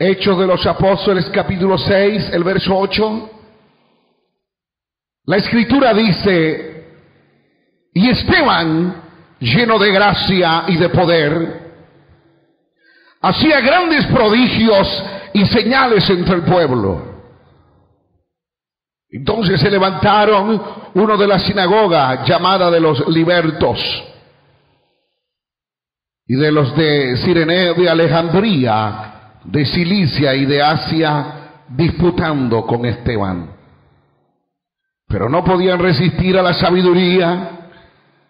Hechos de los Apóstoles, capítulo 6, el verso 8. La Escritura dice: y Esteban, lleno de gracia y de poder, hacía grandes prodigios y señales entre el pueblo. Entonces se levantaron uno de la sinagoga llamada de los libertos y de los de Cireneo, de Alejandría, de Cilicia y de Asia, disputando con Esteban. Pero no podían resistir a la sabiduría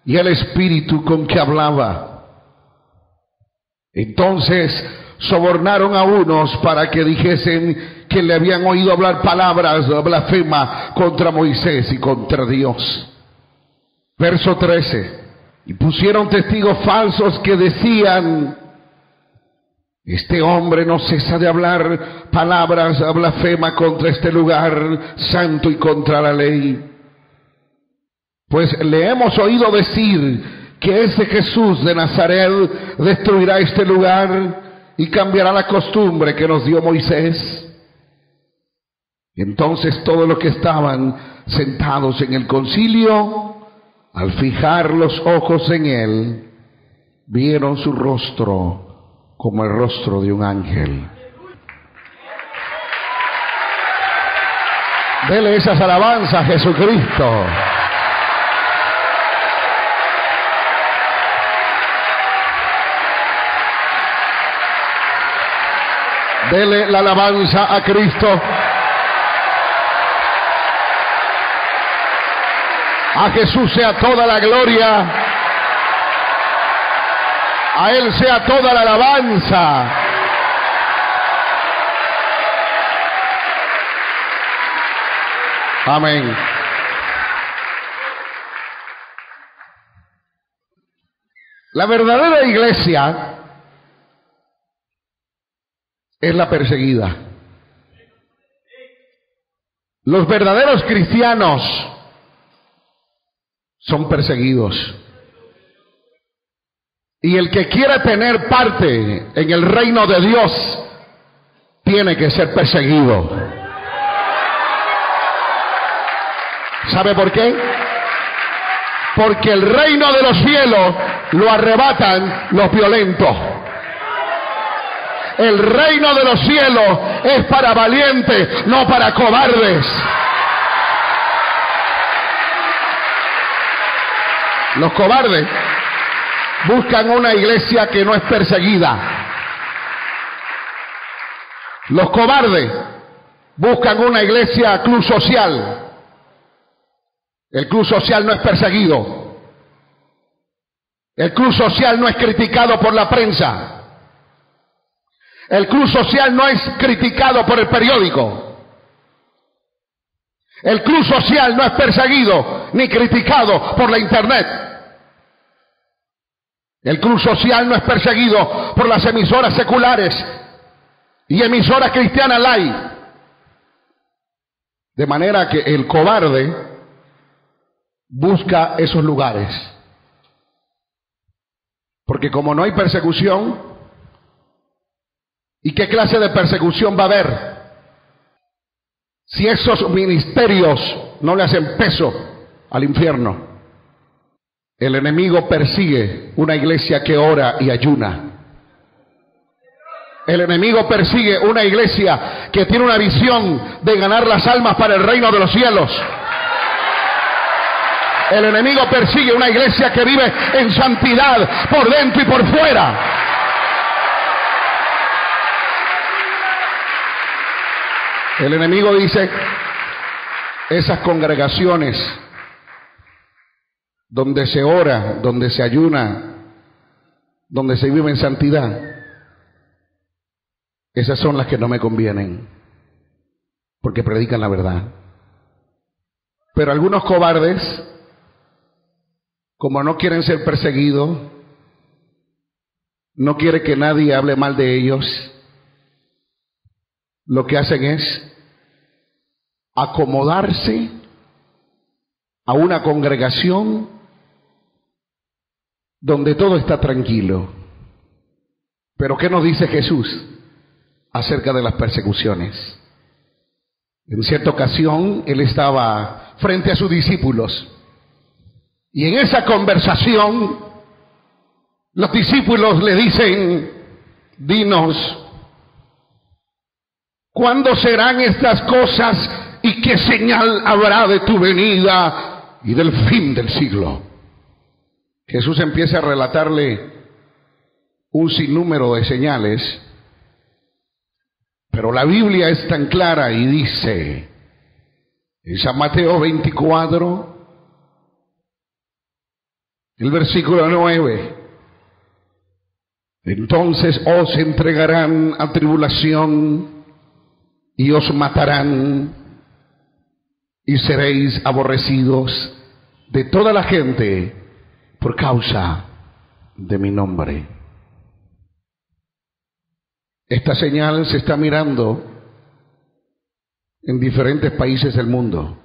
y al espíritu con que hablaba. Entonces sobornaron a unos para que dijesen que le habían oído hablar palabras de blasfema contra Moisés y contra Dios. Verso 13. Y pusieron testigos falsos que decían: este hombre no cesa de hablar palabras de blasfema contra este lugar santo y contra la ley. Pues le hemos oído decir que ese Jesús de Nazaret destruirá este lugar y cambiará la costumbre que nos dio Moisés. Entonces todos los que estaban sentados en el concilio, al fijar los ojos en él, vieron su rostro como el rostro de un ángel. Dele esas alabanzas a Jesucristo. Dele la alabanza a Cristo. A Jesús sea toda la gloria. A Él sea toda la alabanza. Amén. La verdadera iglesia es la perseguida. Los verdaderos cristianos son perseguidos. Y el que quiera tener parte en el reino de Dios tiene que ser perseguido. ¿Sabe por qué? Porque el reino de los cielos lo arrebatan los violentos. El reino de los cielos es para valientes, no para cobardes. Los cobardes buscan una iglesia que no es perseguida. Los cobardes buscan una iglesia club social. El club social no es perseguido. El club social no es criticado por la prensa. El club social no es criticado por el periódico. El club social no es perseguido ni criticado por la internet. El club social no es perseguido por las emisoras seculares y emisoras cristianas light. De manera que el cobarde busca esos lugares. Porque como no hay persecución, ¿y qué clase de persecución va a haber? Si esos ministerios no le hacen peso al infierno. El enemigo persigue una iglesia que ora y ayuna. El enemigo persigue una iglesia que tiene una visión de ganar las almas para el reino de los cielos. El enemigo persigue una iglesia que vive en santidad por dentro y por fuera. El enemigo dice: esas congregaciones donde se ora, donde se ayuna, donde se vive en santidad, esas son las que no me convienen, porque predican la verdad. Pero algunos cobardes, como no quieren ser perseguidos, no quieren que nadie hable mal de ellos, lo que hacen es acomodarse a una congregación donde todo está tranquilo. Pero ¿qué nos dice Jesús? acerca de las persecuciones. En cierta ocasión, él estaba frente a sus discípulos, y en esa conversación, los discípulos le dicen: dinos, ¿cuándo serán estas cosas y qué señal habrá de tu venida y del fin del siglo? Jesús empieza a relatarle un sinnúmero de señales, pero la Biblia es tan clara y dice en San Mateo 24, el versículo 9: entonces os entregarán a tribulación y os matarán y seréis aborrecidos de toda la gente por causa de mi nombre. Esta señal se está mirando en diferentes países del mundo.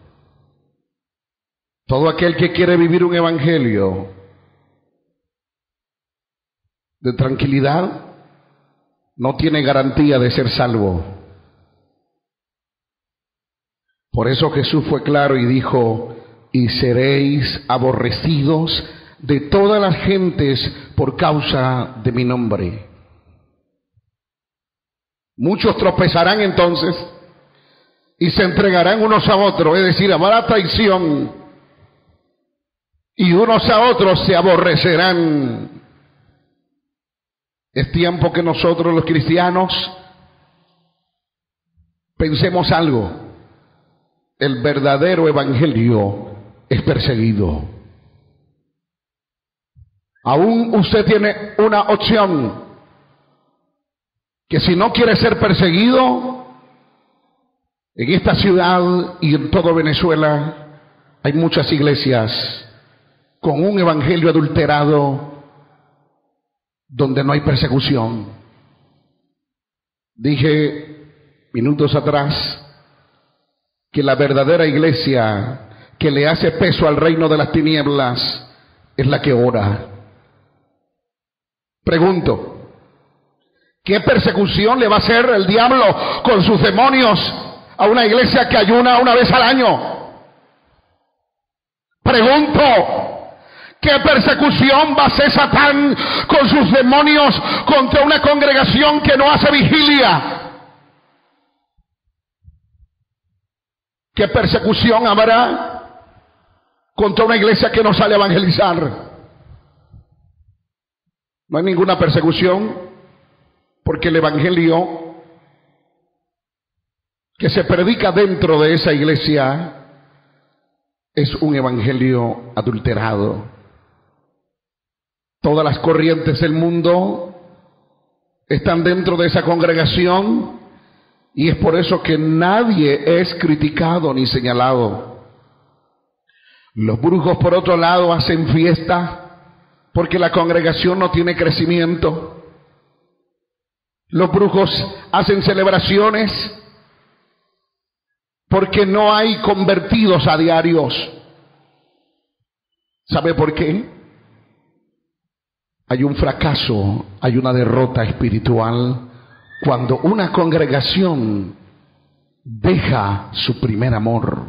Todo aquel que quiere vivir un evangelio de tranquilidad no tiene garantía de ser salvo. Por eso Jesús fue claro y dijo: y seréis aborrecidos de todas las gentes por causa de mi nombre. Muchos tropezarán entonces y se entregarán unos a otros, es decir, habrá traición, y unos a otros se aborrecerán. Es tiempo que nosotros los cristianos pensemos algo: el verdadero evangelio es perseguido. Aún usted tiene una opción, que si no quiere ser perseguido, en esta ciudad y en todo Venezuela hay muchas iglesias con un evangelio adulterado donde no hay persecución. Dije minutos atrás que la verdadera iglesia que le hace peso al reino de las tinieblas es la que ora. Pregunto: ¿qué persecución le va a hacer el diablo con sus demonios a una iglesia que ayuna una vez al año? Pregunto: ¿qué persecución va a hacer Satán con sus demonios contra una congregación que no hace vigilia? ¿Qué persecución habrá contra una iglesia que no sale a evangelizar? No hay ninguna persecución, porque el evangelio que se predica dentro de esa iglesia es un evangelio adulterado. Todas las corrientes del mundo están dentro de esa congregación, y es por eso que nadie es criticado ni señalado. Los brujos, por otro lado, hacen fiesta porque la congregación no tiene crecimiento. Los brujos hacen celebraciones porque no hay convertidos a diarios. ¿Sabe por qué? Hay un fracaso, hay una derrota espiritual cuando una congregación deja su primer amor.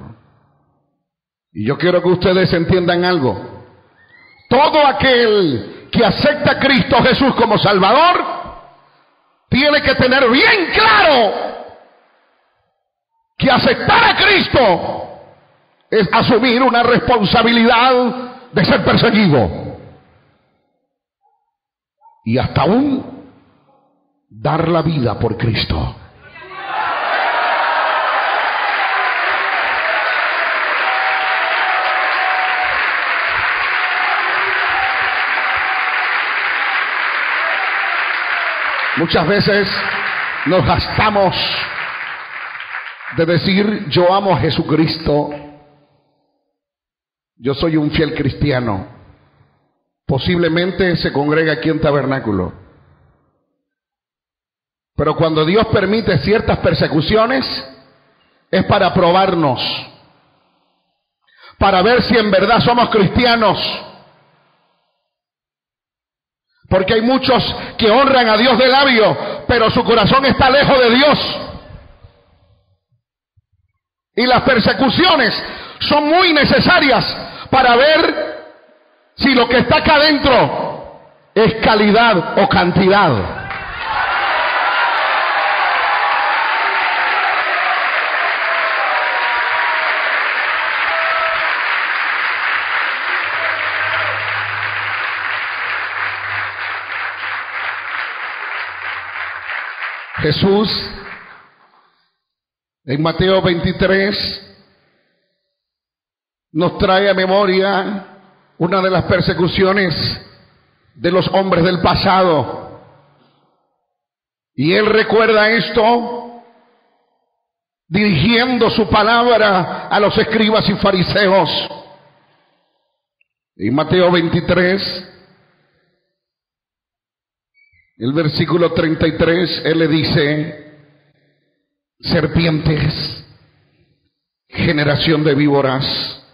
Y yo quiero que ustedes entiendan algo: todo aquel que acepta a Cristo Jesús como Salvador tiene que tener bien claro que aceptar a Cristo es asumir una responsabilidad de ser perseguido y hasta aún dar la vida por Cristo. Muchas veces nos gastamos de decir: yo amo a Jesucristo, yo soy un fiel cristiano. Posiblemente se congrega aquí en Tabernáculo, pero cuando Dios permite ciertas persecuciones es para probarnos, para ver si en verdad somos cristianos, Porque hay muchos que honran a Dios de labio, pero su corazón está lejos de Dios. Y las persecuciones son muy necesarias para ver si lo que está acá adentro es calidad o cantidad. Jesús en Mateo 23 nos trae a memoria una de las persecuciones de los hombres del pasado. Y Él recuerda esto dirigiendo su palabra a los escribas y fariseos. En Mateo 23, el versículo 33, Él le dice: serpientes, generación de víboras,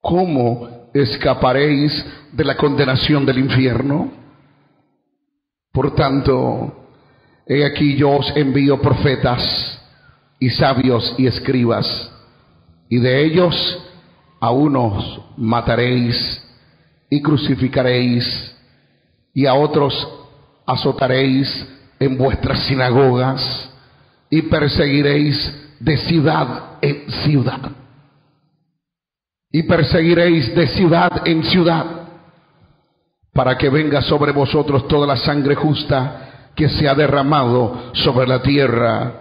¿cómo escaparéis de la condenación del infierno? Por tanto, he aquí yo os envío profetas y sabios y escribas, y de ellos a unos mataréis y crucificaréis, y a otros azotaréis en vuestras sinagogas, y perseguiréis de ciudad en ciudad. Y perseguiréis de ciudad en ciudad, para que venga sobre vosotros toda la sangre justa que se ha derramado sobre la tierra,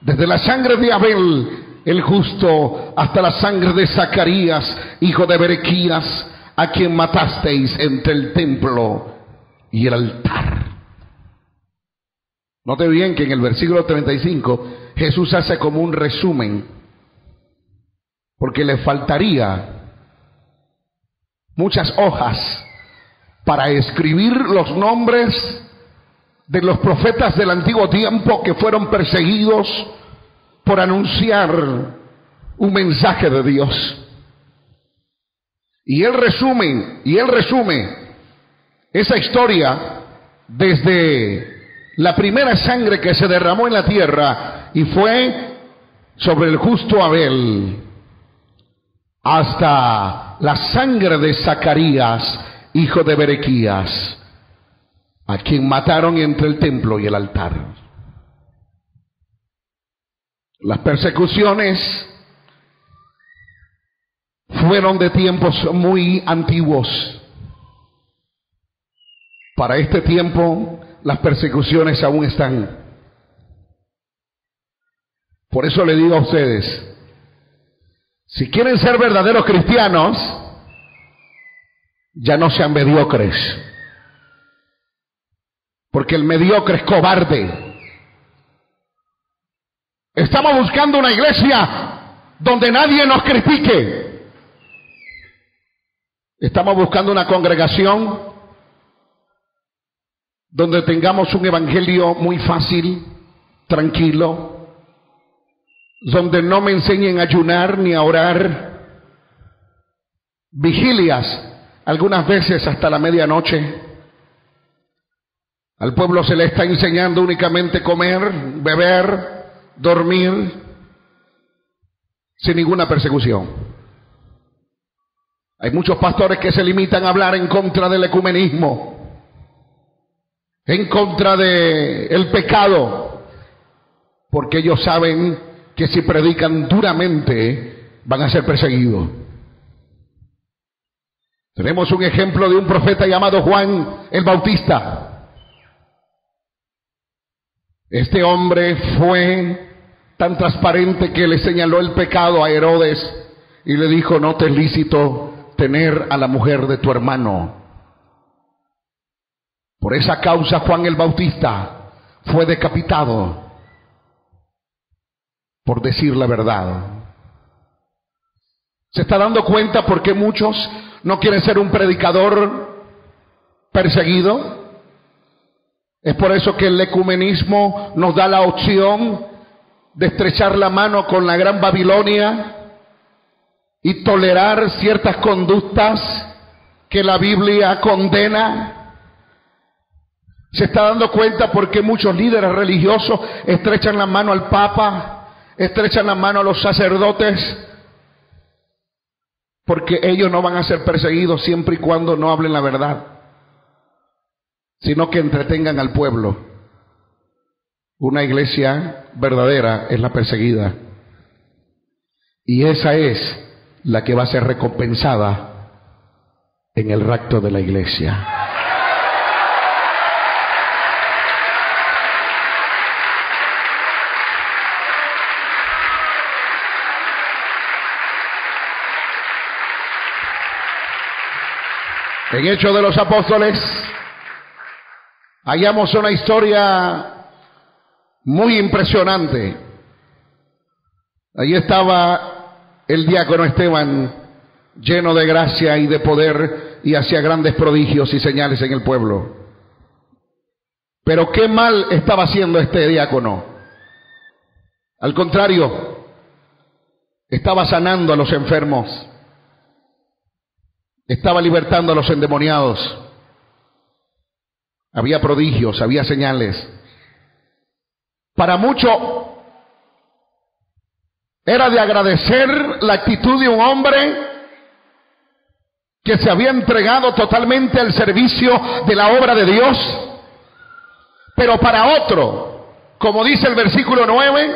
desde la sangre de Abel, el justo, hasta la sangre de Zacarías, hijo de Berequías, a quien matasteis entre el templo y el altar. Note bien que en el versículo 35 Jesús hace como un resumen, porque le faltaría muchas hojas para escribir los nombres de los profetas del antiguo tiempo que fueron perseguidos por anunciar un mensaje de Dios. Y él resume esa historia desde la primera sangre que se derramó en la tierra y fue sobre el justo Abel, hasta la sangre de Zacarías, hijo de Berequías, a quien mataron entre el templo y el altar. Las persecuciones fueron de tiempos muy antiguos. Para este tiempo las persecuciones aún están. Por eso le digo a ustedes, si quieren ser verdaderos cristianos, ya no sean mediocres, porque el mediocre es cobarde. Estamos buscando una iglesia donde nadie nos critique. Estamos buscando una congregación donde tengamos un evangelio muy fácil, tranquilo, donde no me enseñen a ayunar ni a orar, vigilias, algunas veces hasta la medianoche. Al pueblo se le está enseñando únicamente comer, beber, dormir, sin ninguna persecución. Hay muchos pastores que se limitan a hablar en contra del ecumenismo, en contra del pecado, porque ellos saben que si predican duramente van a ser perseguidos. Tenemos un ejemplo de un profeta llamado Juan el Bautista. Este hombre fue tan transparente que le señaló el pecado a Herodes y le dijo: no te es lícito tener a la mujer de tu hermano. Por esa causa Juan el Bautista fue decapitado por decir la verdad. ¿Se está dando cuenta por qué muchos no quieren ser un predicador perseguido? Es por eso que el ecumenismo nos da la opción de estrechar la mano con la Gran Babilonia y tolerar ciertas conductas que la Biblia condena, Se está dando cuenta por qué muchos líderes religiosos estrechan la mano al Papa, estrechan la mano a los sacerdotes, porque ellos no van a ser perseguidos siempre y cuando no hablen la verdad, sino que entretengan al pueblo. Una iglesia verdadera es la perseguida, y esa es la que va a ser recompensada en el rapto de la iglesia. En Hechos de los Apóstoles hallamos una historia muy impresionante. Allí estaba el diácono Esteban, lleno de gracia y de poder, y hacía grandes prodigios y señales en el pueblo. Pero qué mal estaba haciendo este diácono. Al contrario, estaba sanando a los enfermos, estaba libertando a los endemoniados. Había prodigios, había señales. Para muchos era de agradecer la actitud de un hombre que se había entregado totalmente al servicio de la obra de Dios. Pero para otro, como dice el versículo 9,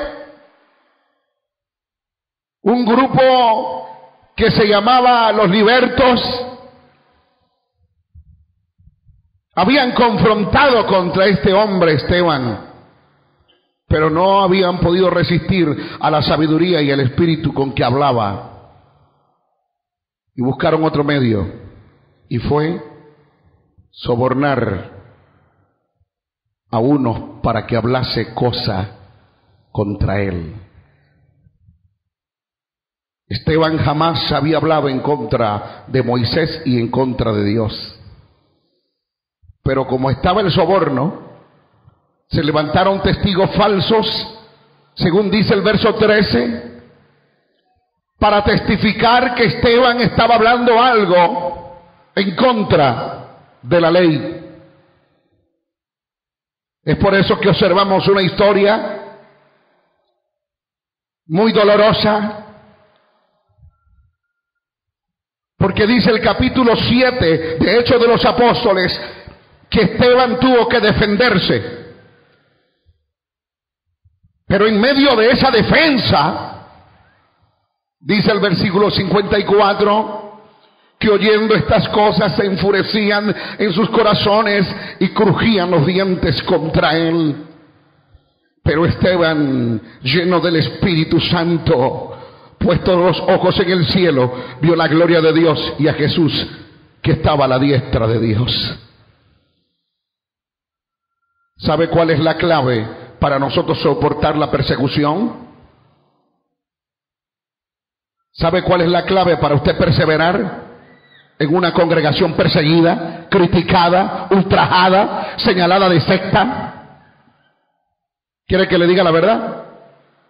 un grupo que se llamaba los libertos habían confrontado contra este hombre Esteban, pero no habían podido resistir a la sabiduría y el espíritu con que hablaba, y buscaron otro medio, y fue sobornar a uno para que hablase cosa contra él. Esteban jamás había hablado en contra de Moisés y en contra de Dios. Pero como estaba el soborno, se levantaron testigos falsos, según dice el verso 13, para testificar que Esteban estaba hablando algo en contra de la ley. Es por eso que observamos una historia muy dolorosa, porque dice el capítulo 7 de Hechos de los Apóstoles que Esteban tuvo que defenderse. Pero en medio de esa defensa, dice el versículo 54, que oyendo estas cosas se enfurecían en sus corazones y crujían los dientes contra él. Pero Esteban, lleno del Espíritu Santo, puestos los ojos en el cielo, vio la gloria de Dios y a Jesús que estaba a la diestra de Dios. ¿Sabe cuál es la clave para nosotros soportar la persecución? ¿Sabe cuál es la clave para usted perseverar en una congregación perseguida, criticada, ultrajada, señalada de secta? ¿Quiere que le diga la verdad?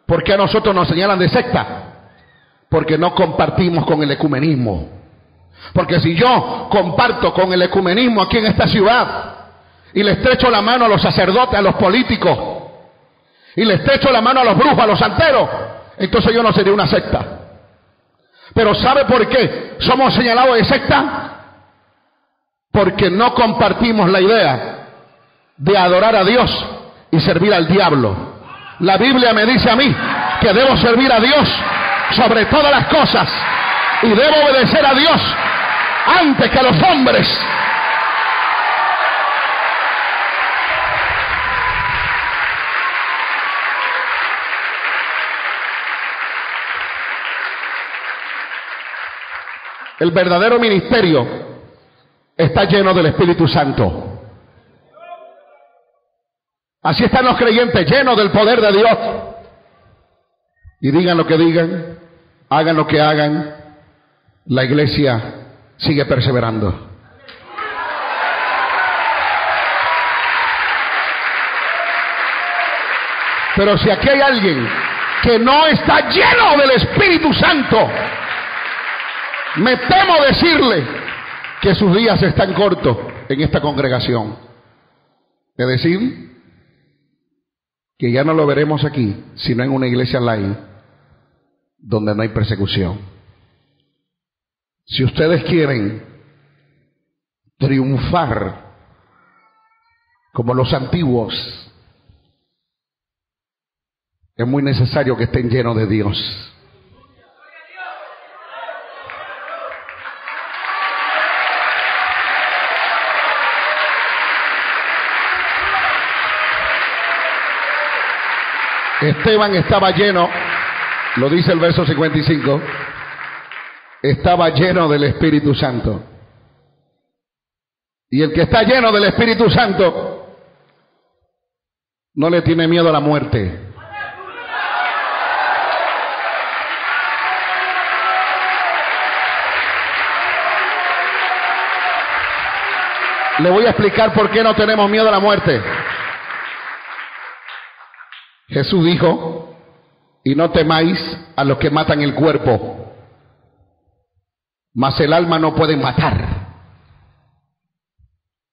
¿Por qué a nosotros nos señalan de secta? Porque no compartimos con el ecumenismo. Porque si yo comparto con el ecumenismo aquí en esta ciudad y le estrecho la mano a los sacerdotes, a los políticos, y le estrecho la mano a los brujos, a los santeros, entonces yo no sería una secta. Pero ¿sabe por qué somos señalados de secta? Porque no compartimos la idea de adorar a Dios y servir al diablo. La Biblia me dice a mí que debo servir a Dios sobre todas las cosas y debo obedecer a Dios antes que a los hombres. El verdadero ministerio está lleno del Espíritu Santo. Así están los creyentes, llenos del poder de Dios. Y digan lo que digan, hagan lo que hagan, la iglesia sigue perseverando. Pero si aquí hay alguien que no está lleno del Espíritu Santo, me temo decirle que sus días están cortos en esta congregación. Es decir, que ya no lo veremos aquí, sino en una iglesia online donde no hay persecución. Si ustedes quieren triunfar como los antiguos, es muy necesario que estén llenos de Dios. Esteban estaba lleno, lo dice el verso 55, estaba lleno del Espíritu Santo. Y el que está lleno del Espíritu Santo no le tiene miedo a la muerte. Le voy a explicar por qué no tenemos miedo a la muerte. Jesús dijo, y no temáis a los que matan el cuerpo, mas el alma no pueden matar.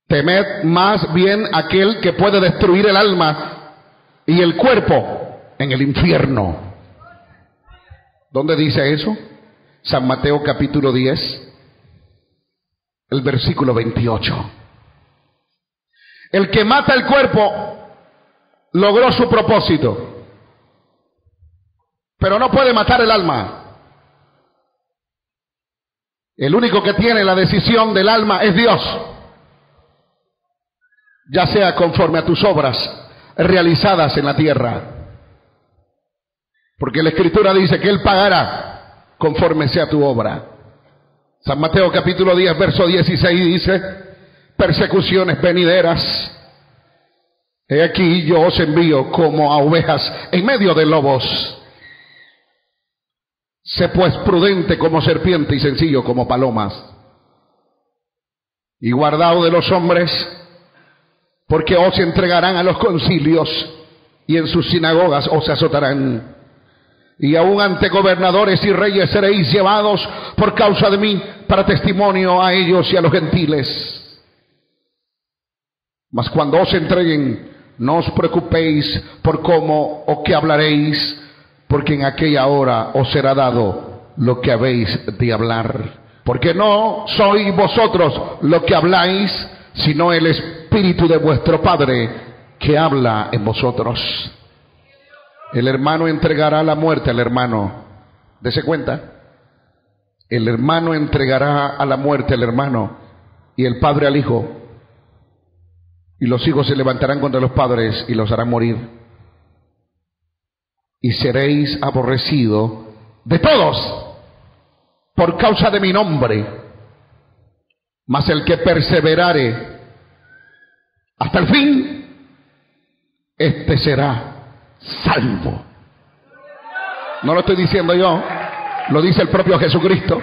Temed más bien aquel que puede destruir el alma y el cuerpo en el infierno. ¿Dónde dice eso? San Mateo capítulo 10, el versículo 28. El que mata el cuerpo logró su propósito, pero no puede matar el alma. El único que tiene la decisión del alma es Dios, ya sea conforme a tus obras realizadas en la tierra, porque la Escritura dice que Él pagará conforme sea tu obra. San Mateo capítulo 10 verso 16 dice, persecuciones venideras, he aquí yo os envío como a ovejas en medio de lobos. Sé pues prudente como serpiente y sencillo como palomas. Y guardaos de los hombres, porque os entregarán a los concilios y en sus sinagogas os azotarán. Y aun ante gobernadores y reyes seréis llevados por causa de mí para testimonio a ellos y a los gentiles. Mas cuando os entreguen, no os preocupéis por cómo o qué hablaréis, porque en aquella hora os será dado lo que habéis de hablar. Porque no sois vosotros lo que habláis, sino el Espíritu de vuestro Padre que habla en vosotros. El hermano entregará la muerte al hermano. Dese cuenta. El hermano entregará a la muerte al hermano y el padre al hijo. Y los hijos se levantarán contra los padres y los harán morir. Y seréis aborrecidos de todos por causa de mi nombre. Mas el que perseverare hasta el fin, este será salvo. No lo estoy diciendo yo, lo dice el propio Jesucristo.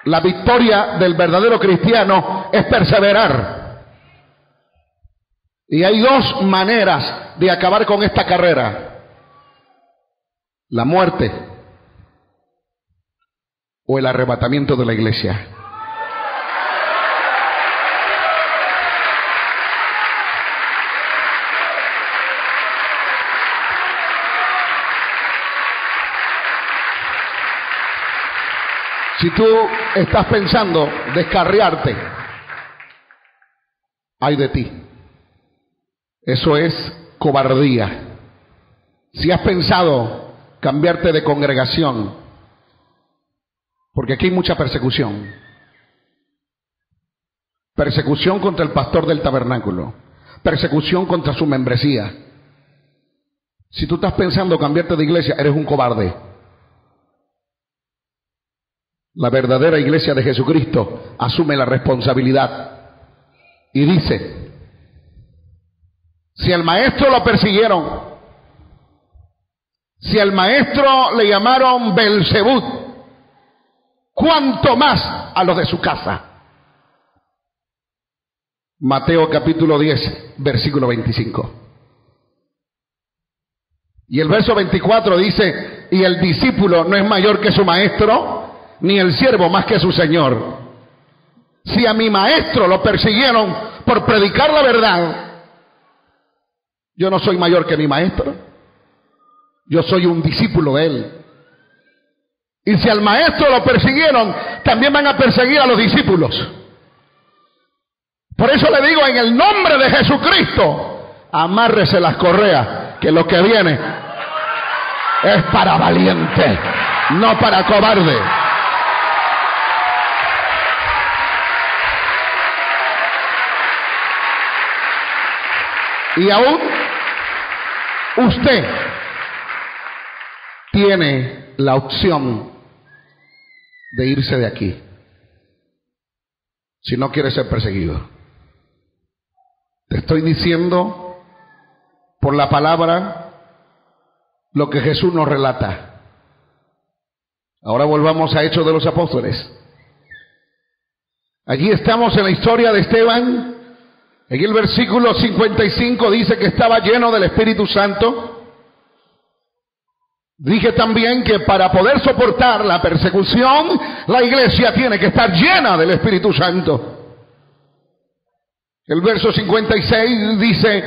La victoria del verdadero cristiano es perseverar. Y hay dos maneras de acabar con esta carrera: la muerte o el arrebatamiento de la iglesia. Si tú estás pensando descarriarte, ay de ti. Eso es cobardía. Si has pensado cambiarte de congregación, porque aquí hay mucha persecución. Persecución contra el pastor del tabernáculo, persecución contra su membresía. Si tú estás pensando cambiarte de iglesia, eres un cobarde. La verdadera iglesia de Jesucristo asume la responsabilidad y dice: si al maestro lo persiguieron, si al maestro le llamaron Belzebú, ¿cuánto más a los de su casa? Mateo capítulo 10, versículo 25. Y el verso 24 dice: y el discípulo no es mayor que su maestro, ni el siervo más que su señor. Si a mi maestro lo persiguieron por predicar la verdad, Yo no soy mayor que mi maestro. Yo soy un discípulo de él. Y si al maestro lo persiguieron, también van a perseguir a los discípulos. Por eso le digo, en el nombre de Jesucristo, amárrese las correas, que lo que viene es para valiente, no para cobarde. Y aún usted tiene la opción de irse de aquí si no quiere ser perseguido. Te estoy diciendo por la palabra lo que Jesús nos relata. Ahora volvamos a Hechos de los Apóstoles. Allí estamos en la historia de Esteban. En el versículo 55 dice que estaba lleno del Espíritu Santo. Dije también que para poder soportar la persecución, la iglesia tiene que estar llena del Espíritu Santo. El verso 56 dice,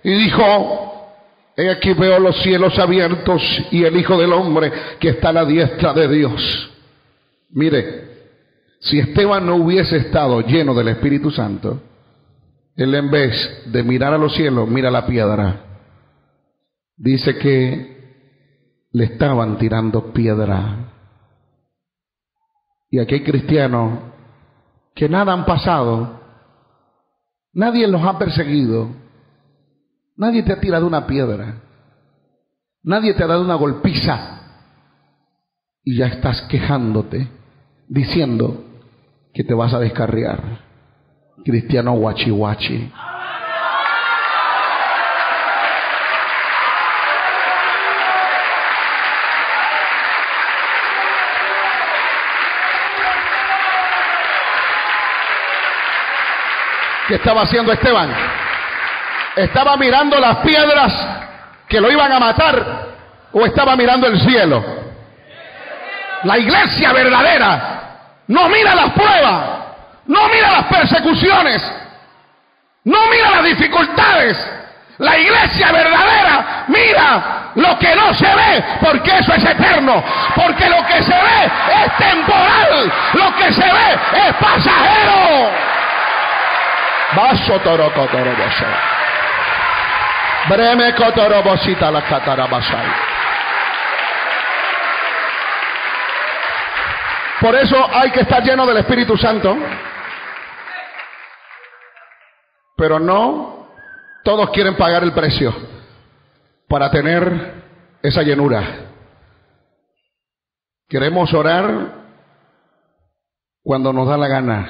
y dijo, he aquí veo los cielos abiertos y el Hijo del Hombre que está a la diestra de Dios. Mire, si Esteban no hubiese estado lleno del Espíritu Santo, él en vez de mirar a los cielos, mira la piedra. Dice que le estaban tirando piedra. Y aquí hay cristianos que nada han pasado. Nadie los ha perseguido. Nadie te ha tirado una piedra. Nadie te ha dado una golpiza. Y ya estás quejándote, diciendo que te vas a descarriar. Cristiano guachi guachi. ¿Qué estaba haciendo Esteban? ¿Estaba mirando las piedras que lo iban a matar o estaba mirando el cielo? La iglesia verdadera no mira las pruebas, no mira las persecuciones, no mira las dificultades. La iglesia verdadera mira lo que no se ve, porque eso es eterno, porque lo que se ve es temporal, lo que se ve es pasajero. Vaso toroco toroboso. Breme cotorobosita la catarabasai. Por eso hay que estar lleno del Espíritu Santo. Pero no todos quieren pagar el precio para tener esa llenura. Queremos orar cuando nos da la gana.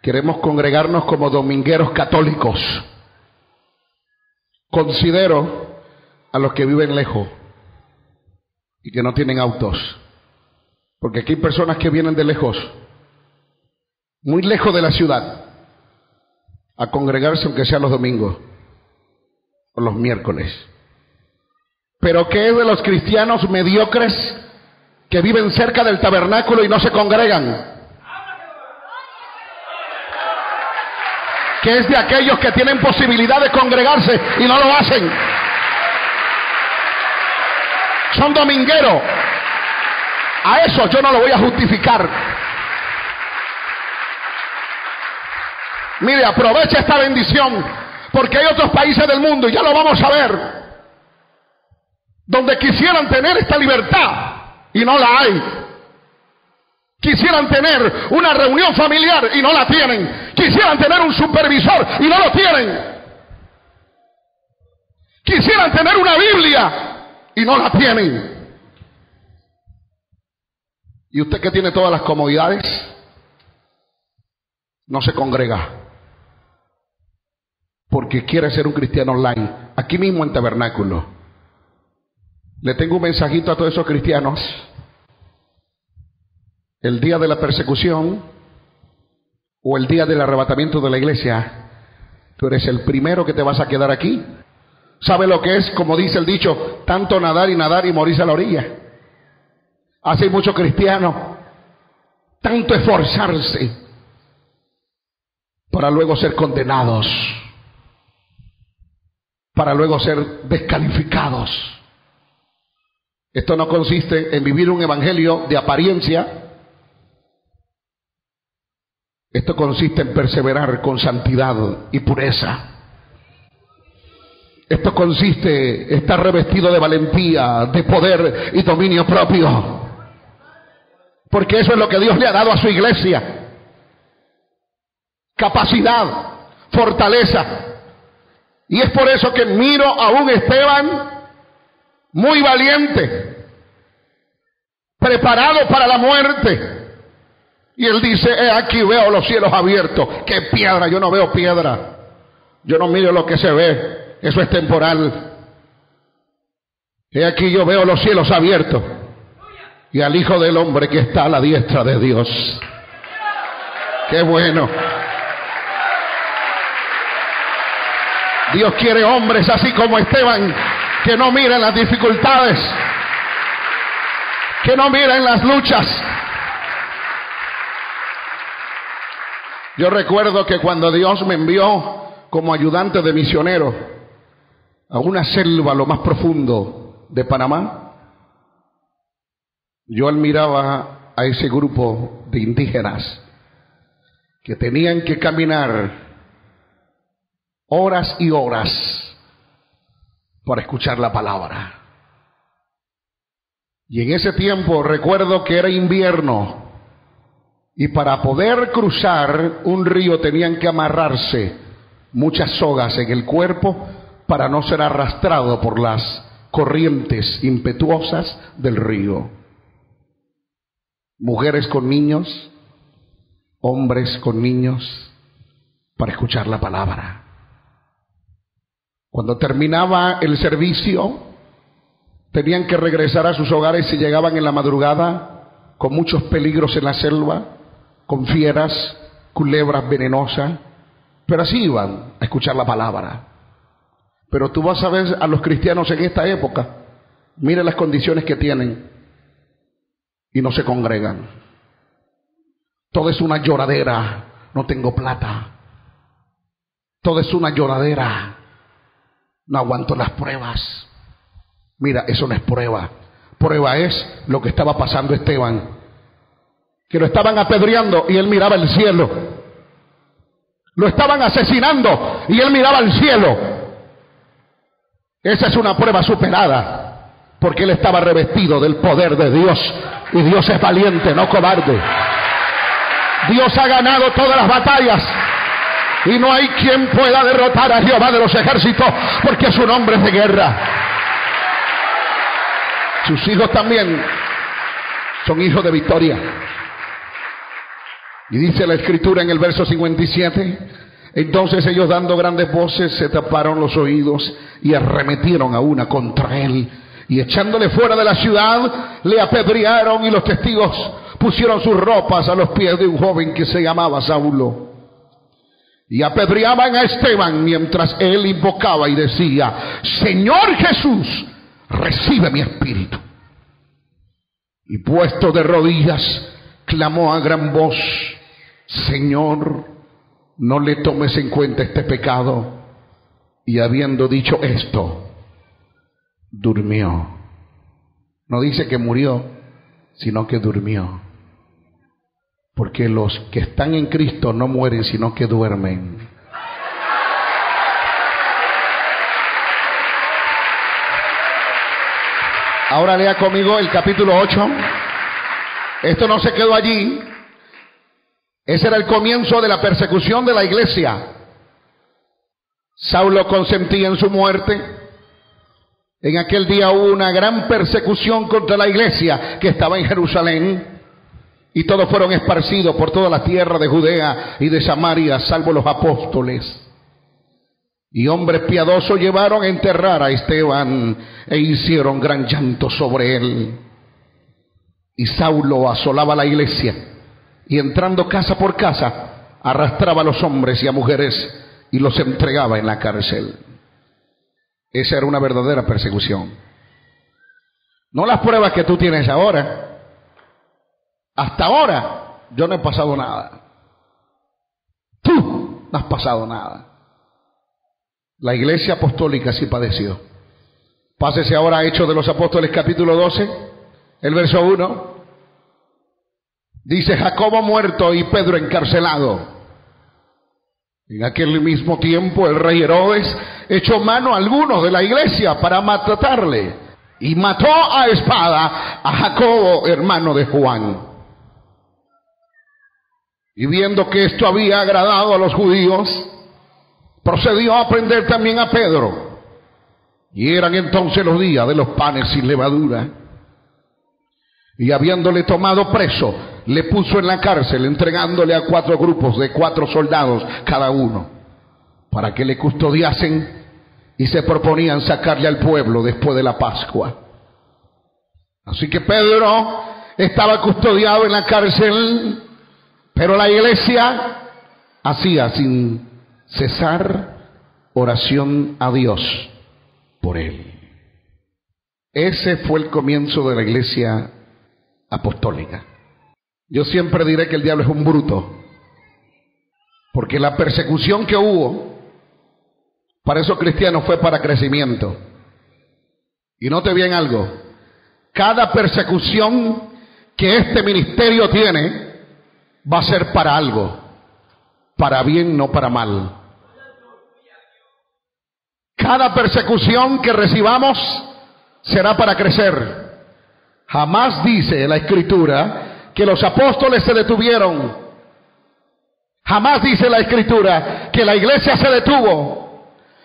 Queremos congregarnos como domingueros católicos. Considero a los que viven lejos y que no tienen autos. Porque aquí hay personas que vienen de lejos, muy lejos de la ciudad, a congregarse aunque sea los domingos o los miércoles. Pero ¿qué es de los cristianos mediocres que viven cerca del tabernáculo y no se congregan? ¿Qué es de aquellos que tienen posibilidad de congregarse y no lo hacen? Son domingueros. A eso yo no lo voy a justificar. Mire, aprovecha esta bendición, porque hay otros países del mundo, y ya lo vamos a ver, donde quisieran tener esta libertad y no la hay. Quisieran tener una reunión familiar y no la tienen. Quisieran tener un supervisor y no lo tienen. Quisieran tener una Biblia y no la tienen. Y usted que tiene todas las comodidades, no se congrega porque quiere ser un cristiano online, aquí mismo en Tabernáculo. Le tengo un mensajito a todos esos cristianos. El día de la persecución o el día del arrebatamiento de la iglesia, tú eres el primero que te vas a quedar aquí. ¿Sabe lo que es, como dice el dicho, tanto nadar y morirse a la orilla? Así hay muchos cristianos, tanto esforzarse para luego ser condenados. para luego ser descalificados. Esto no consiste en vivir un evangelio de apariencia. Esto consiste en perseverar con santidad y pureza. Esto consiste en estar revestido de valentía, de poder y dominio propio. Porque eso es lo que Dios le ha dado a su iglesia. Capacidad, fortaleza. Y es por eso que miro a un Esteban muy valiente, preparado para la muerte. Y él dice, aquí veo los cielos abiertos. ¿Qué piedra? Yo no veo piedra. Yo no miro lo que se ve. Eso es temporal. Aquí yo veo los cielos abiertos. Y al Hijo del Hombre que está a la diestra de Dios. ¡Qué bueno! Dios quiere hombres así como Esteban, que no miren las dificultades, que no miren las luchas. Yo recuerdo que cuando Dios me envió como ayudante de misionero a una selva lo más profundo de Panamá, yo admiraba a ese grupo de indígenas que tenían que caminar horas y horas para escuchar la palabra. Y en ese tiempo recuerdo que era invierno y para poder cruzar un río tenían que amarrarse muchas sogas en el cuerpo para no ser arrastrado por las corrientes impetuosas del río. Mujeres con niños, hombres con niños, para escuchar la palabra. Cuando terminaba el servicio, tenían que regresar a sus hogares y llegaban en la madrugada con muchos peligros en la selva, con fieras, culebras venenosas, pero así iban a escuchar la palabra. Pero tú vas a ver a los cristianos en esta época, mire las condiciones que tienen y no se congregan. Todo es una lloradera, no tengo plata. Todo es una lloradera, no aguanto las pruebas. Mira, eso no es prueba. Prueba es lo que estaba pasando Esteban, que lo estaban apedreando y él miraba el cielo. Lo estaban asesinando y él miraba al cielo. Esa es una prueba superada, porque él estaba revestido del poder de Dios. Y Dios es valiente, no cobarde. Dios ha ganado todas las batallas. Y no hay quien pueda derrotar a Jehová de los ejércitos, porque su nombre es de guerra. Sus hijos también son hijos de victoria. Y dice la Escritura en el verso 57, entonces ellos dando grandes voces se taparon los oídos y arremetieron a una contra él. Y echándole fuera de la ciudad, le apedrearon y los testigos pusieron sus ropas a los pies de un joven que se llamaba Saulo. Y apedreaban a Esteban mientras él invocaba y decía, Señor Jesús, recibe mi espíritu. Y puesto de rodillas, clamó a gran voz, Señor, no le tomes en cuenta este pecado. Y habiendo dicho esto, durmió. No dice que murió, sino que durmió. Porque los que están en Cristo no mueren, sino que duermen. Ahora lea conmigo el capítulo 8. Esto no se quedó allí. Ese era el comienzo de la persecución de la iglesia. Saulo consentía en su muerte. En aquel día hubo una gran persecución contra la iglesia que estaba en Jerusalén. Y todos fueron esparcidos por toda la tierra de Judea y de Samaria, salvo los apóstoles. Y hombres piadosos llevaron a enterrar a Esteban e hicieron gran llanto sobre él. Y Saulo asolaba la iglesia y entrando casa por casa arrastraba a los hombres y a mujeres y los entregaba en la cárcel. Esa era una verdadera persecución. No las pruebas que tú tienes ahora. Hasta ahora yo no he pasado nada. Tú no has pasado nada. La iglesia apostólica sí padeció. Pásese ahora a Hechos de los Apóstoles capítulo 12, el verso 1. Dice: Jacobo muerto y Pedro encarcelado. En aquel mismo tiempo el rey Herodes echó mano a algunos de la iglesia para matarle, y mató a espada a Jacobo, hermano de Juan. Y viendo que esto había agradado a los judíos, procedió a prender también a Pedro. Y eran entonces los días de los panes sin levadura. Y habiéndole tomado preso, le puso en la cárcel, entregándole a 4 grupos de 4 soldados cada uno, para que le custodiasen, y se proponían sacarle al pueblo después de la Pascua. Así que Pedro estaba custodiado en la cárcel, pero la iglesia hacía sin cesar oración a Dios por él. Ese fue el comienzo de la iglesia apostólica. Yo siempre diré que el diablo es un bruto, porque la persecución que hubo para esos cristianos fue para crecimiento. Y note bien algo: cada persecución que este ministerio tiene va a ser para algo, para bien, no para mal. Cada persecución que recibamos será para crecer. Jamás dice la Escritura que los apóstoles se detuvieron. Jamás dice la Escritura que la iglesia se detuvo.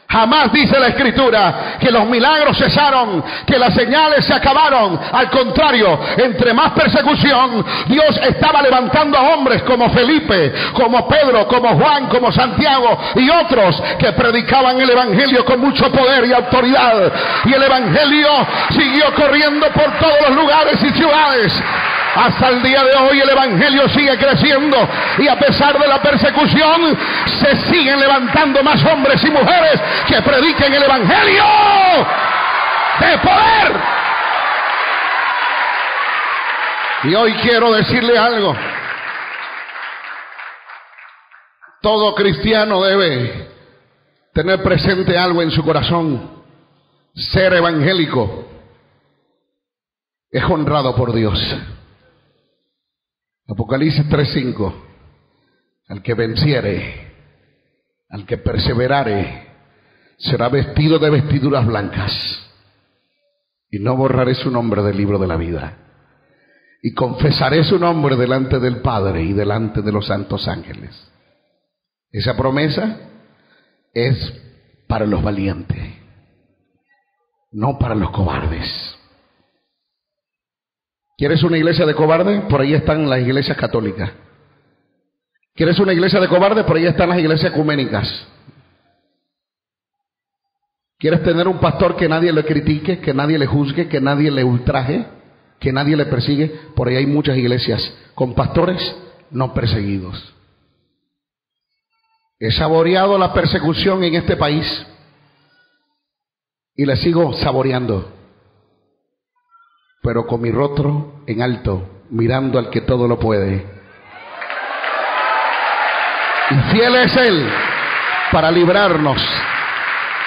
Jamás dice la Escritura que los milagros cesaron, que las señales se acabaron. Al contrario, entre más persecución, Dios estaba levantando a hombres como Felipe, como Pedro, como Juan, como Santiago y otros que predicaban el evangelio con mucho poder y autoridad. Y el evangelio siguió corriendo por todos los lugares y ciudades. Hasta el día de hoy el evangelio sigue creciendo, y a pesar de la persecución se siguen levantando más hombres y mujeres que prediquen el evangelio de poder. Y hoy quiero decirle algo: todo cristiano debe tener presente algo en su corazón. Ser evangélico es honrado por Dios. Apocalipsis 3:5: al que venciere, al que perseverare, será vestido de vestiduras blancas, y no borraré su nombre del libro de la vida, y confesaré su nombre delante del Padre y delante de los santos ángeles. Esa promesa es para los valientes, no para los cobardes. ¿Quieres una iglesia de cobardes? Por ahí están las iglesias católicas. ¿Quieres una iglesia de cobardes? Por ahí están las iglesias ecuménicas. ¿Quieres tener un pastor que nadie le critique, que nadie le juzgue, que nadie le ultraje, que nadie le persigue? Por ahí hay muchas iglesias con pastores no perseguidos. He saboreado la persecución en este país y la sigo saboreando, pero con mi rostro en alto, mirando al que todo lo puede. Y fiel es Él para librarnos,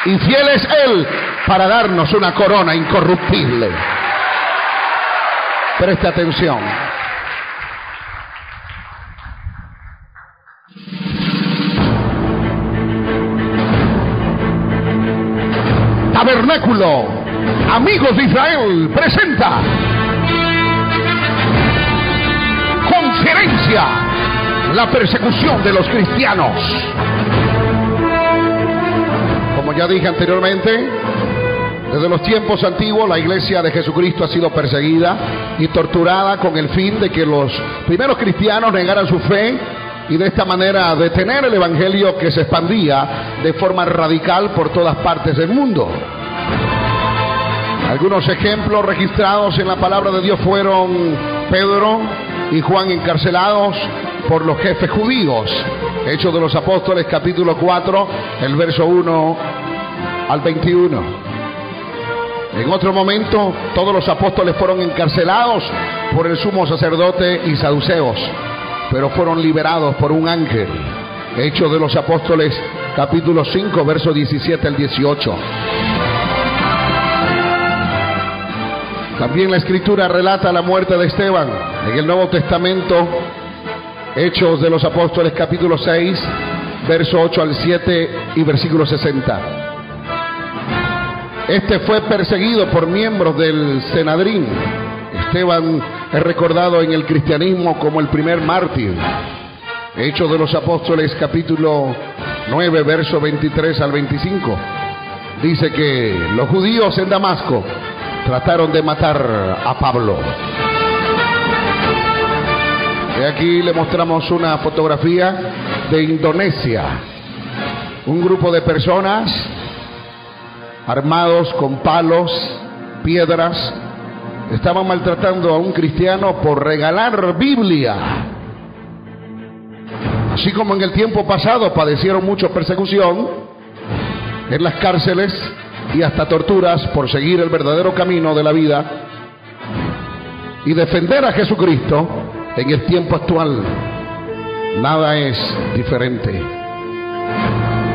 y fiel es Él para darnos una corona incorruptible. Preste atención. Tabernáculo Amigos de Israel presenta conferencia: la persecución de los cristianos. Como ya dije anteriormente, desde los tiempos antiguos la iglesia de Jesucristo ha sido perseguida y torturada con el fin de que los primeros cristianos negaran su fe y de esta manera detener el evangelio que se expandía de forma radical por todas partes del mundo. Algunos ejemplos registrados en la palabra de Dios fueron Pedro y Juan encarcelados por los jefes judíos. Hechos de los Apóstoles capítulo 4, el verso 1 al 21. En otro momento, todos los apóstoles fueron encarcelados por el sumo sacerdote y saduceos, pero fueron liberados por un ángel. Hechos de los Apóstoles capítulo 5, verso 17 al 18. También la Escritura relata la muerte de Esteban en el Nuevo Testamento, Hechos de los Apóstoles, capítulo 6, verso 8 al 7 y versículo 60. Este fue perseguido por miembros del Sanedrín. Esteban es recordado en el cristianismo como el primer mártir. Hechos de los Apóstoles, capítulo 9, verso 23 al 25. Dice que los judíos en Damasco trataron de matar a Pablo. Y aquí le mostramos una fotografía de Indonesia. Un grupo de personas armados con palos, piedras, estaban maltratando a un cristiano por regalar Biblia. Así como en el tiempo pasado padecieron mucha persecución en las cárceles y hasta torturas por seguir el verdadero camino de la vida y defender a Jesucristo, en el tiempo actual nada es diferente.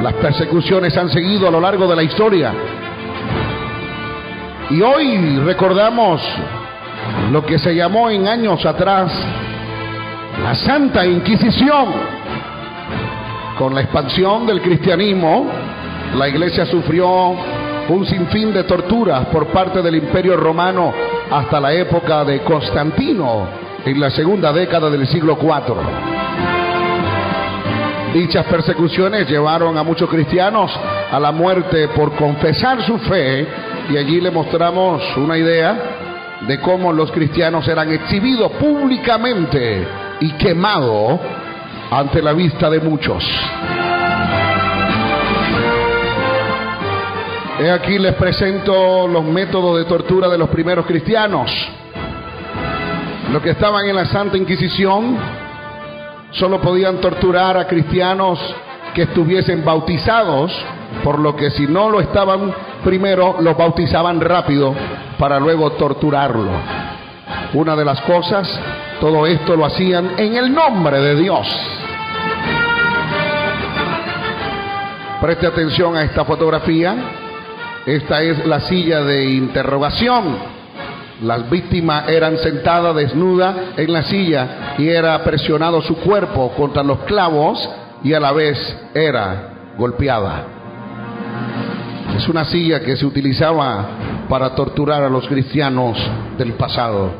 Las persecuciones han seguido a lo largo de la historia y hoy recordamos lo que se llamó en años atrás la Santa Inquisición. Con la expansión del cristianismo, la iglesia sufrió un sinfín de torturas por parte del Imperio Romano hasta la época de Constantino, en la segunda década del siglo IV. Dichas persecuciones llevaron a muchos cristianos a la muerte por confesar su fe, y allí le mostramos una idea de cómo los cristianos eran exhibidos públicamente y quemados ante la vista de muchos. He aquí les presento los métodos de tortura de los primeros cristianos. Los que estaban en la Santa Inquisición solo podían torturar a cristianos que estuviesen bautizados, por lo que si no lo estaban primero, los bautizaban rápido para luego torturarlo. Una de las cosas, todo esto lo hacían en el nombre de Dios. Preste atención a esta fotografía. Esta es la silla de interrogación. Las víctimas eran sentadas desnudas en la silla y era presionado su cuerpo contra los clavos y a la vez era golpeada. Es una silla que se utilizaba para torturar a los cristianos del pasado.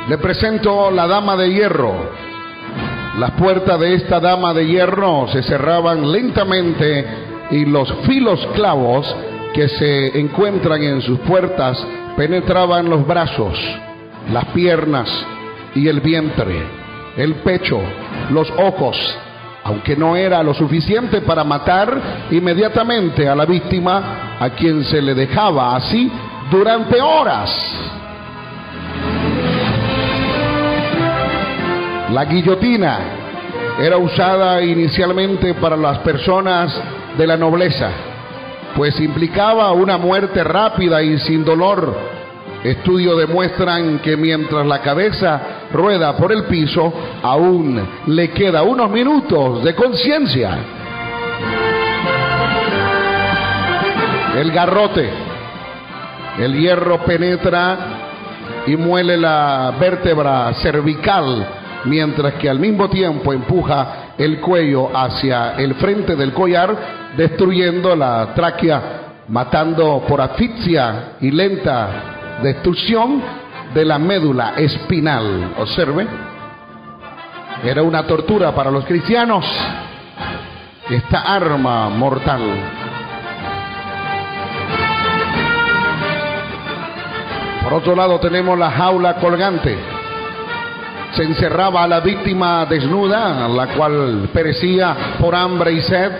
Le presento la dama de hierro. Las puertas de esta dama de hierro se cerraban lentamente y los filos clavos que se encuentran en sus puertas penetraban los brazos, las piernas y el vientre, el pecho, los ojos, aunque no era lo suficiente para matar inmediatamente a la víctima, a quien se le dejaba así durante horas. La guillotina era usada inicialmente para las personas de la nobleza, pues implicaba una muerte rápida y sin dolor. Estudios demuestran que mientras la cabeza rueda por el piso, aún le queda unos minutos de conciencia. El garrote. El hierro penetra y muele la vértebra cervical, mientras que al mismo tiempo empuja el cuello hacia el frente del collar, destruyendo la tráquea, matando por asfixia y lenta destrucción de la médula espinal. Observe, era una tortura para los cristianos esta arma mortal. Por otro lado tenemos la jaula colgante. Se encerraba a la víctima desnuda, la cual perecía por hambre y sed,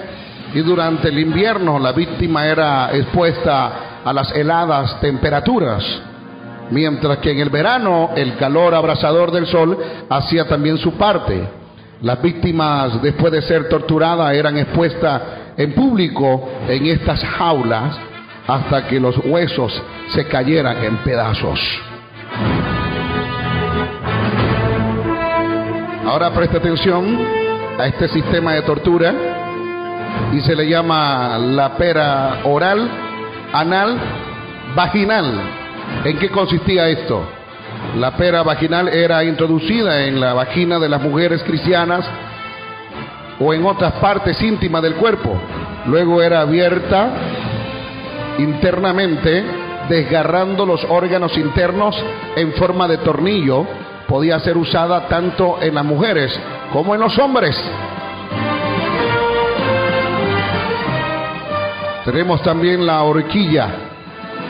y durante el invierno la víctima era expuesta a las heladas temperaturas, mientras que en el verano el calor abrasador del sol hacía también su parte. Las víctimas, después de ser torturadas, eran expuestas en público en estas jaulas hasta que los huesos se cayeran en pedazos. Ahora preste atención a este sistema de tortura y se le llama la pera oral, anal, vaginal. ¿En qué consistía esto? La pera vaginal era introducida en la vagina de las mujeres cristianas o en otras partes íntimas del cuerpo. Luego era abierta internamente, desgarrando los órganos internos en forma de tornillo. Podía ser usada tanto en las mujeres como en los hombres. Tenemos también la horquilla.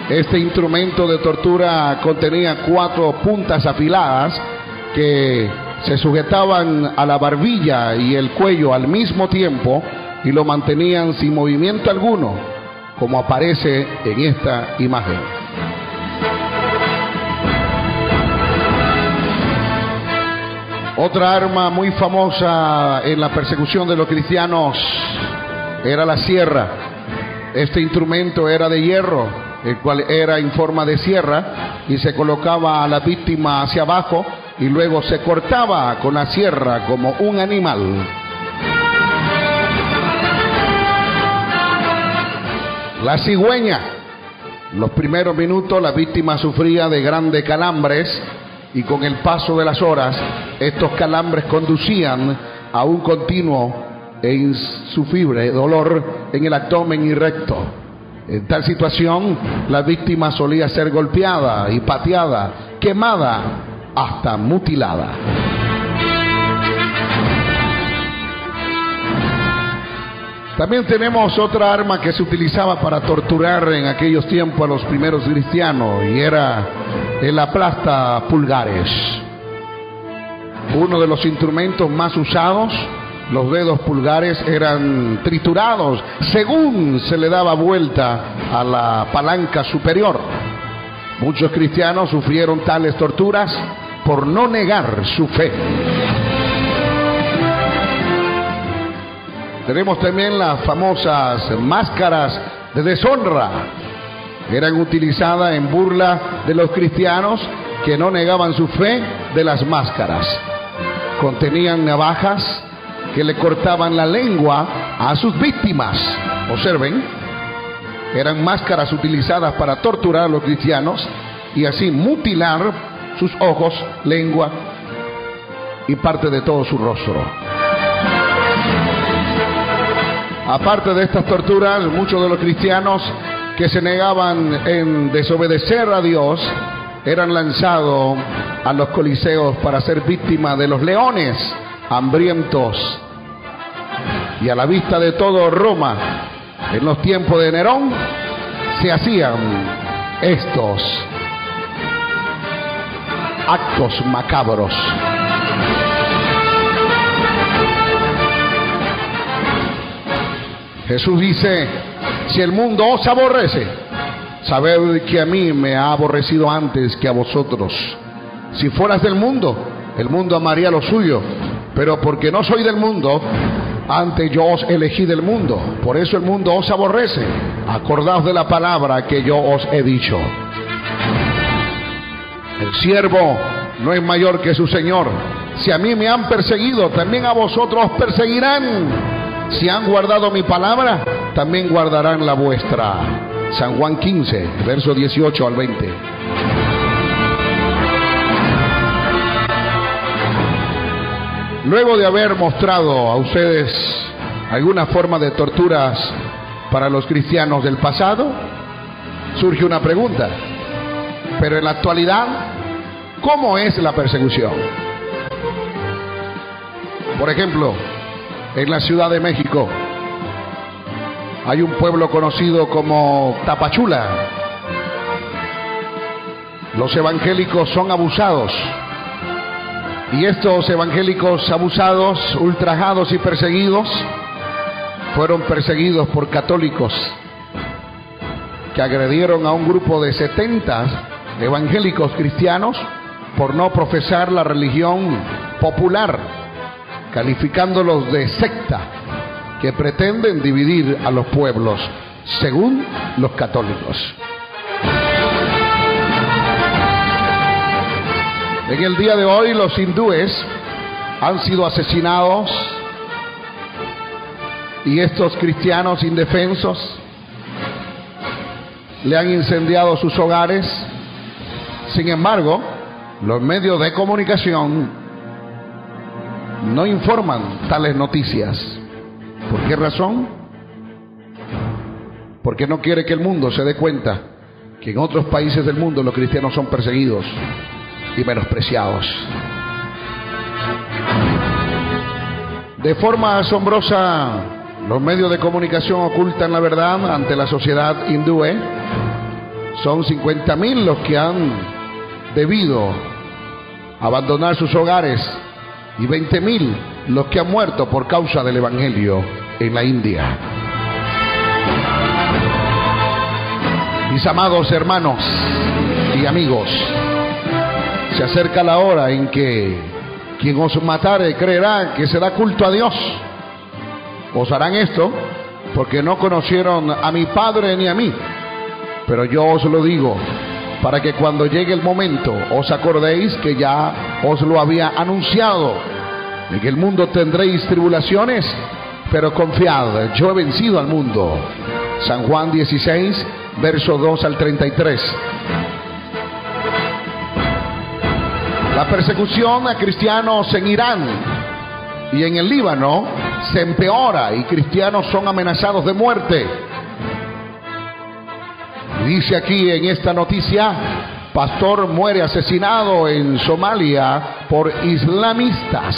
Este instrumento de tortura contenía 4 puntas afiladas que se sujetaban a la barbilla y el cuello al mismo tiempo y lo mantenían sin movimiento alguno, como aparece en esta imagen. Otra arma muy famosa en la persecución de los cristianos era la sierra. Este instrumento era de hierro, el cual era en forma de sierra, y se colocaba a la víctima hacia abajo y luego se cortaba con la sierra como un animal. La cigüeña. Los primeros minutos la víctima sufría de grandes calambres y con el paso de las horas estos calambres conducían a un continuo e insufrible dolor en el abdomen y recto. En tal situación, la víctima solía ser golpeada y pateada, quemada, hasta mutilada. También tenemos otra arma que se utilizaba para torturar en aquellos tiempos a los primeros cristianos, y era el aplasta pulgares. Uno de los instrumentos más usados. Los dedos pulgares eran triturados según se le daba vuelta a la palanca superior. Muchos cristianos sufrieron tales torturas por no negar su fe. Tenemos también las famosas máscaras de deshonra. Eran utilizadas en burla de los cristianos que no negaban su fe de las máscaras. Contenían navajas que le cortaban la lengua a sus víctimas. Observen, eran máscaras utilizadas para torturar a los cristianos y así mutilar sus ojos, lengua y parte de todo su rostro. Aparte de estas torturas, muchos de los cristianos que se negaban en desobedecer a Dios eran lanzados a los coliseos para ser víctimas de los leones hambrientos. Y a la vista de todo Roma, en los tiempos de Nerón, se hacían estos actos macabros. Jesús dice: si el mundo os aborrece, sabed que a mí me ha aborrecido antes que a vosotros. Si fueras del mundo, el mundo amaría lo suyo, pero porque no soy del mundo, antes yo os elegí del mundo, por eso el mundo os aborrece. Acordaos de la palabra que yo os he dicho. El siervo no es mayor que su señor. Si a mí me han perseguido, también a vosotros os perseguirán. Si han guardado mi palabra, también guardarán la vuestra. San Juan 15, verso 18 al 20. Luego de haber mostrado a ustedes alguna forma de torturas para los cristianos del pasado, surge una pregunta. Pero en la actualidad, ¿cómo es la persecución? Por ejemplo, en la Ciudad de México hay un pueblo conocido como Tapachula. Los evangélicos son abusados. Y estos evangélicos abusados, ultrajados y perseguidos, fueron perseguidos por católicos que agredieron a un grupo de 70 evangélicos cristianos por no profesar la religión popular, calificándolos de secta que pretenden dividir a los pueblos, según los católicos. En el día de hoy los hindúes han sido asesinados Y estos cristianos indefensos le han incendiado sus hogares. Sin embargo, los medios de comunicación no informan tales noticias. ¿Por qué razón? Porque no quiere que el mundo se dé cuenta que en otros países del mundo los cristianos son perseguidos y menospreciados. De forma asombrosa, los medios de comunicación ocultan la verdad ante la sociedad hindú. Son 50,000 los que han debido abandonar sus hogares y 20,000 los que han muerto por causa del evangelio en la India. Mis amados hermanos y amigos, se acerca la hora en que quien os matare creerá que se da culto a Dios. Os harán esto porque no conocieron a mi Padre ni a mí. Pero yo os lo digo para que cuando llegue el momento os acordéis que ya os lo había anunciado. En el mundo tendréis tribulaciones, pero confiad, yo he vencido al mundo. San Juan 16, verso 2 al 33. La persecución a cristianos en Irán y en el Líbano se empeora y cristianos son amenazados de muerte. Dice aquí en esta noticia: pastor muere asesinado en Somalia por islamistas.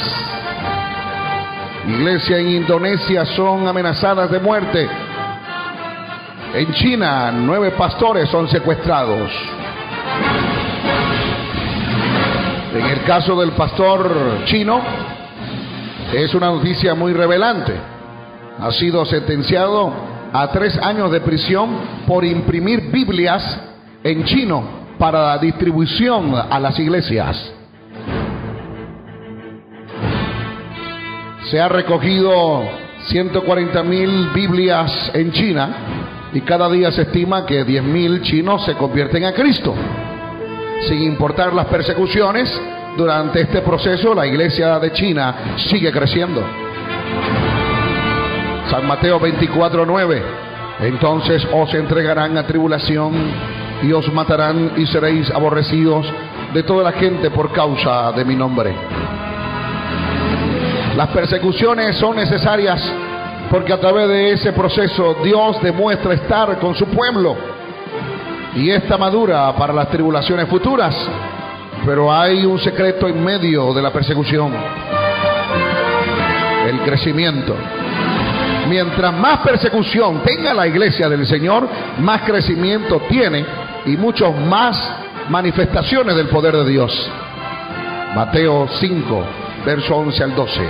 Iglesia en Indonesia son amenazadas de muerte. En China, 9 pastores son secuestrados. En el caso del pastor chino, es una noticia muy revelante. Ha sido sentenciado a 3 años de prisión por imprimir Biblias en chino para distribución a las iglesias. Se ha recogido 140,000 Biblias en China y cada día se estima que 10,000 chinos se convierten a Cristo. Sin importar las persecuciones, durante este proceso la iglesia de China sigue creciendo. San Mateo 24:9. Entonces os entregarán a tribulación y os matarán y seréis aborrecidos de toda la gente por causa de mi nombre. Las persecuciones son necesarias porque a través de ese proceso Dios demuestra estar con su pueblo y esta madura para las tribulaciones futuras. Pero hay un secreto en medio de la persecución: el crecimiento. Mientras más persecución tenga la iglesia del Señor, más crecimiento tiene y muchas más manifestaciones del poder de Dios. Mateo 5, verso 11 al 12.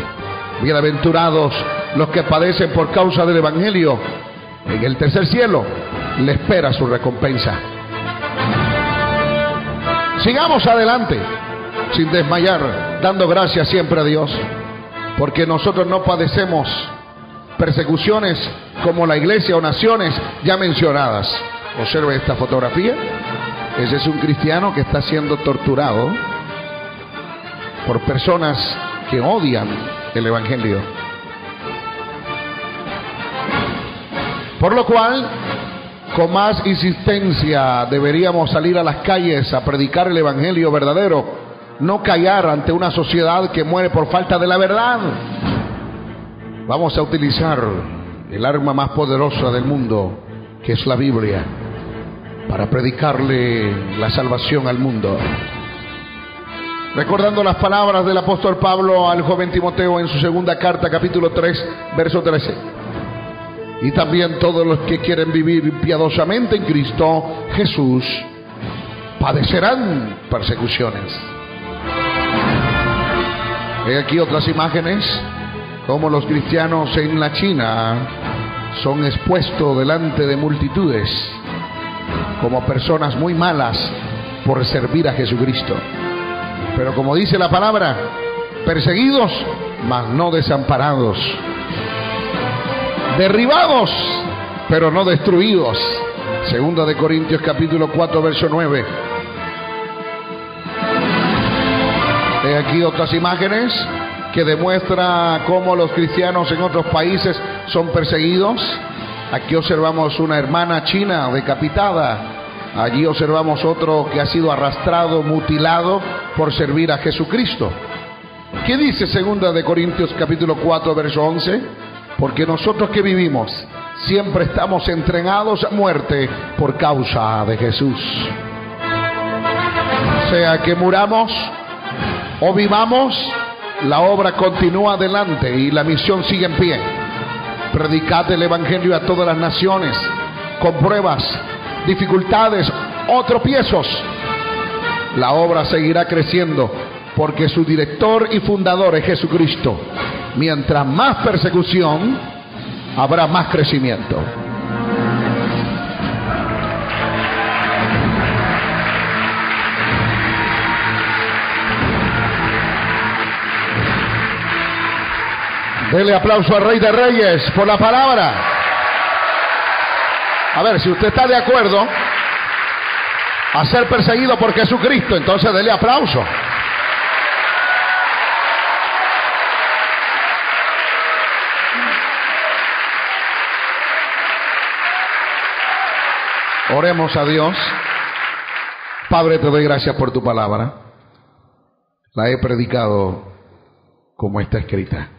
Bienaventurados los que padecen por causa del evangelio, en el tercer cielo le espera su recompensa. Sigamos adelante sin desmayar, dando gracias siempre a Dios, porque nosotros no padecemos persecuciones como la iglesia o naciones ya mencionadas. Observe esta fotografía. Ese es un cristiano que está siendo torturado por personas que odian el evangelio. Por lo cual, con más insistencia deberíamos salir a las calles a predicar el evangelio verdadero, no callar ante una sociedad que muere por falta de la verdad. Vamos a utilizar el arma más poderosa del mundo, que es la Biblia, para predicarle la salvación al mundo. Recordando las palabras del apóstol Pablo al joven Timoteo en su segunda carta, capítulo 3, verso 13. Y también todos los que quieren vivir piadosamente en Cristo Jesús padecerán persecuciones. Hay aquí otras imágenes, como los cristianos en la China son expuestos delante de multitudes como personas muy malas por servir a Jesucristo. Pero como dice la palabra, perseguidos, mas no desamparados, derribados, pero no destruidos. Segunda de Corintios capítulo 4, verso 9. Hay aquí otras imágenes que demuestran cómo los cristianos en otros países son perseguidos. Aquí observamos una hermana china decapitada. Allí observamos otro que ha sido arrastrado, mutilado por servir a Jesucristo. ¿Qué dice 2 de Corintios capítulo 4 verso 11? Porque nosotros que vivimos siempre estamos entregados a muerte por causa de Jesús. Sea que muramos o vivamos, la obra continúa adelante y la misión sigue en pie. Predicad el evangelio a todas las naciones, con pruebas, dificultades o tropiezos. La obra seguirá creciendo porque su director y fundador es Jesucristo. Mientras más persecución, habrá más crecimiento. Dele aplauso al Rey de Reyes por la palabra. A ver, si usted está de acuerdo a ser perseguido por Jesucristo, entonces dele aplauso. Oremos a Dios. Padre, te doy gracias por tu palabra. La he predicado como está escrita.